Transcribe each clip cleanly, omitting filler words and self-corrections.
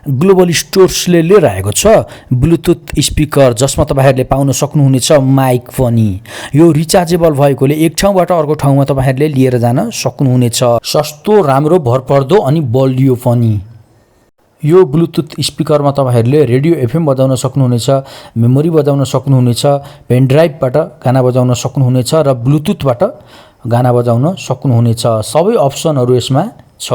Global स्टोर्सले लिएर आएको छ ब्लुटुथ स्पिकर, जसमा तपाईहरुले पाउन सक्नुहुनेछ माइक पनि। यो रिचार्जेबल भएकोले एक ठाउँबाट अर्को ठाउँमा तपाईहरुले लिएर जान सक्नुहुनेछ। सस्तो, राम्रो, भरपर्दो अनि बलियो पनि। यो ब्लुटुथ स्पिकरमा तपाईहरुले रेडियो एफएम बजाउन सक्नुहुनेछ, मेमोरी बजाउन सक्नुहुनेछ, पेन ड्राइभबाट गाना बजाउन सक्नुहुनेछ र ब्लुटुथबाट गाना बजाउन सक्नुहुनेछ। सबै अप्सनहरु यसमा छ।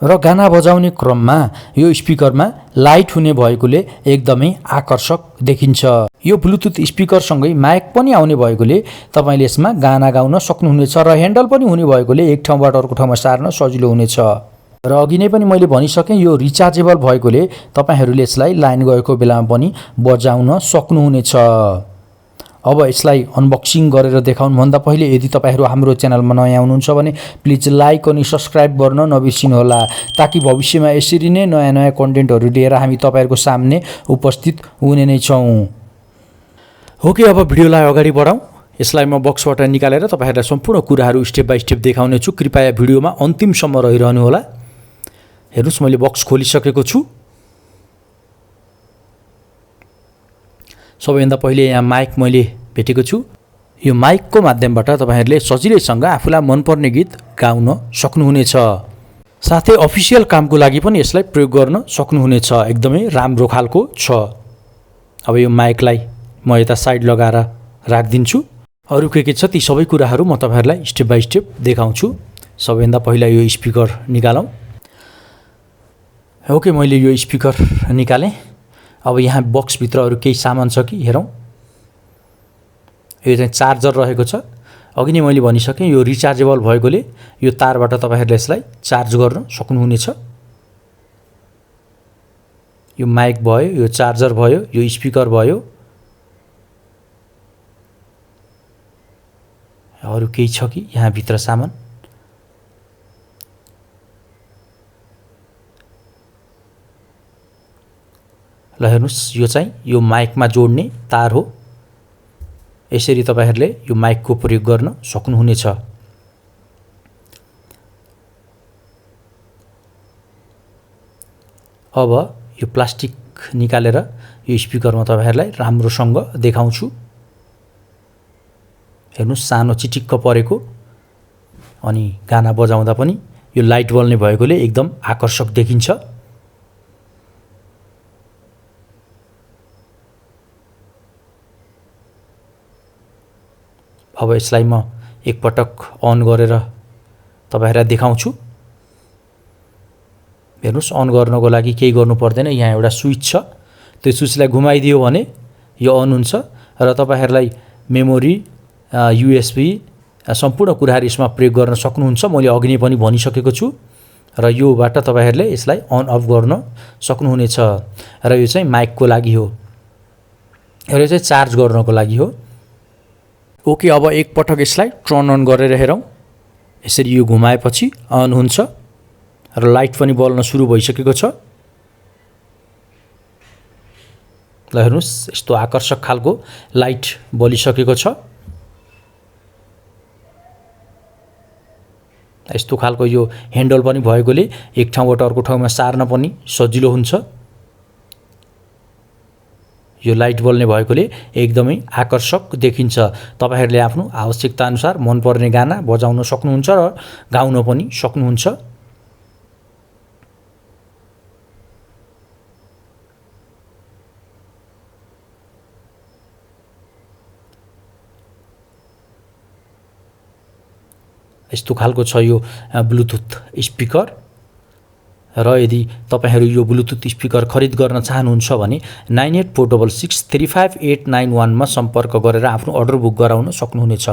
र गाना बजाउने क्रममा यो स्पिकरमा लाइट हुने भएकोले एकदमै आकर्षक देखिन्छ। यो ब्लुटुथ स्पिकर सँगै माइक पनि आउने भएकोले तपाईले यसमा गाना गाउन सक्नुहुनेछ र ह्यान्डल पनि हुने भएकोले एक ठाउँबाट अर्को ठाउँमा सार्न सजिलो हुनेछ। र अघि नै पनि मैले भनिसकेँ यो रिचार्जेबल भएकोले तपाईहरुले यसलाई लाइन गएको बेलामा पनि बजाउन सक्नुहुनेछ। अब यसलाई अनबक्सिङ गरेर देखाउनु भन्दा पहिले यदि तपाईहरु हाम्रो च्यानलमा नयाँ हुनुहुन्छ भने प्लिज लाइक अनि सब्स्क्राइब गर्न नबिर्सिनु होला, ताकि भविष्यमा यसरी नै नयाँ कन्टेन्टहरु लिएर हामी तपाईहरुको सामने उपस्थित हुने नै छौं। ओके, अब भिडियोलाई अगाडि बढाउँ। यसलाई म बक्सबाट निकालेर तपाईहरुलाई सम्पूर्ण कुराहरु स्टेप बाइ स्टेप देखाउने छु। कृपया भिडियोमा अन्तिमसम्म रहिरहनु होला। हेर्नुस्, मैले बक्स खोलिसकेको छु। सबैभन्दा पहिले यहाँ माइक मैले भेटेको छु। यो माइकको माध्यमबाट तपाईहरुले सजिलैसँग आफूलाई मनपर्ने गीत गाउन सक्नुहुनेछ। साथै अफिसियल कामको लागि पनि यसलाई प्रयोग गर्न सक्नुहुनेछ। एकदमै राम्रो खालको छ। अब यो माइकलाई म यता साइड लगाएर राख्दिन्छु। अरु के छ ती सबै कुराहरु म तपाईहरुलाई स्टेप बाइ स्टेप देखाउँछु। सबैभन्दा पहिला यो स्पिकर निकालौं। ओके, मैले यो स्पिकर निकालेँ। अब यहाँ बक्स भित्र अरु केही सामान छ कि हेरौं। यो चाहिँ चार्जर रहेको छ। अघि नै मैले भनिसकेँ यो रिचार्जेबल भएकोले यो तारबाट तपाईहरुले यसलाई चार्ज गर्न सक्नुहुनेछ। यो माइक भयो, यो चार्जर भयो, यो स्पिकर भयो। अरु केही छ कि यहाँ भित्र सामान? ल हेर्नुस्, यो चाहिँ यो माइकमा जोड्ने तार हो। यसरी तपाईहरुले यो माइकको प्रयोग गर्न सक्नुहुनेछ। अब यो प्लास्टिक निकालेर यो स्पिकरमा तपाईहरुलाई राम्रोसँग देखाउँछु। हेर्नुस्, सानो चिटिक्क परेको अनि गाना बजाउँदा पनि यो लाइट बल्ने भएकोले एकदम आकर्षक देखिन्छ। अब यसलाई म एकपटक अन गरेर तपाईहरुलाई देखाउँछु। हेर्नुस्, अन गर्नको लागि केही गर्नु पर्दैन। यहाँ एउटा स्विच छ। त्यो स्विचलाई घुमाइदियो भने यो अन हुन्छ र तपाईहरुलाई मेमोरी, यूएसबी सम्पूर्ण कुराहरु यसमा प्रयोग गर्न सक्नुहुन्छ। मैले अघि नै पनि भनिसकेको छु। र योबाट तपाईहरुले यसलाई अन अफ गर्न सक्नुहुनेछ। र यो चाहिँ माइकको लागि हो र यो चाहिँ चार्ज गर्नको लागि हो। ओके, अब एक पटक यसलाई टर्न अन गरेर हेरौं। यसरी यो घुमाएपछि अन हुन्छ र लाइट पनि बल्न सुरु भइसकेको छ। ल हेर्नुस्, यस्तो आकर्षक खालको लाइट बलिसकेको छ। यस्तो खालको यो ह्यान्डल पनि भएकोले एक ठाउँबाट अर्को ठाउँमा सार्न पनि सजिलो हुन्छ। यो लाइट बल्ने भएकोले एकदमै आकर्षक देखिन्छ। तपाईहरुले आफ्नो आवश्यकता अनुसार मनपर्ने गाना बजाउन सक्नुहुन्छ र गाउन पनि सक्नुहुन्छ। यस्तो खालको छ यो ब्लुटुथ स्पिकर। र यदि तपाईहरु यो ब्लुटुथ स्पिकर खरिद गर्न चाहनुहुन्छ भने 9846635891 मा सम्पर्क गरेर आफ्नो अर्डर बुक गराउन सक्नुहुनेछ।